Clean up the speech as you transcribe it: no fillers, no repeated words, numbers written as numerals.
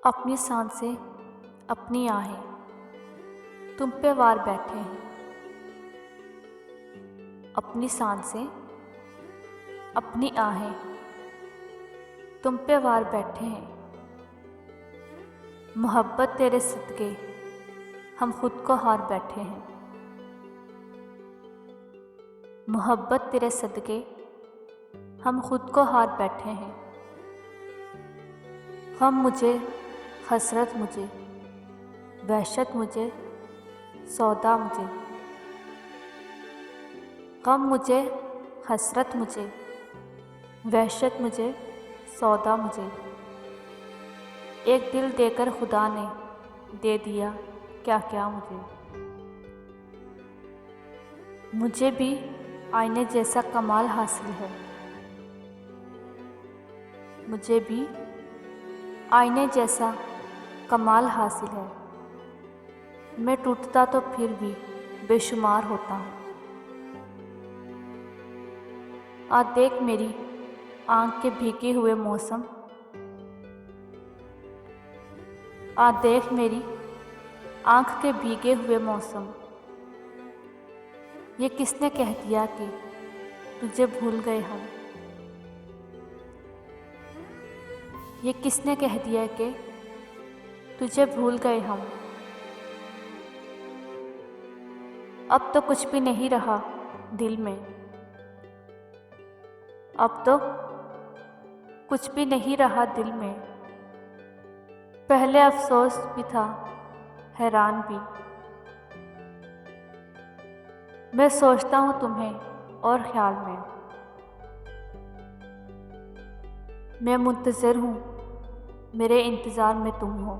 अपनी सांसें, अपनी आहें तुम पे वार बैठे हैं। अपनी सांसें, अपनी आहें तुम पे वार बैठे हैं। मोहब्बत तेरे सदके हम खुद को हार बैठे हैं। मोहब्बत तेरे सदके हम खुद को हार बैठे हैं। गम मुझे, हसरत मुझे, वहशत मुझे, सौदा मुझे। गम मुझे, हसरत मुझे, वहशत मुझे, सौदा मुझे। एक दिल देकर खुदा ने दे दिया क्या क्या मुझे। मुझे भी आईने जैसा कमाल हासिल है। मुझे भी आईने जैसा कमाल हासिल है। मैं टूटता तो फिर भी बेशुमार होता हूँ। आ देख मेरी आँख के भीगे हुए मौसम। आ देख मेरी आँख के भीगे हुए मौसम। ये किसने कह दिया कि तुझे भूल गए हम। ये किसने कह दिया कि तुझे भूल गए हम। अब तो कुछ भी नहीं रहा दिल में। अब तो कुछ भी नहीं रहा दिल में। पहले अफसोस भी था, हैरान भी। मैं सोचता हूँ तुम्हें और ख्याल में। मैं मुंतज़िर हूँ, मेरे इंतज़ार में तुम हो।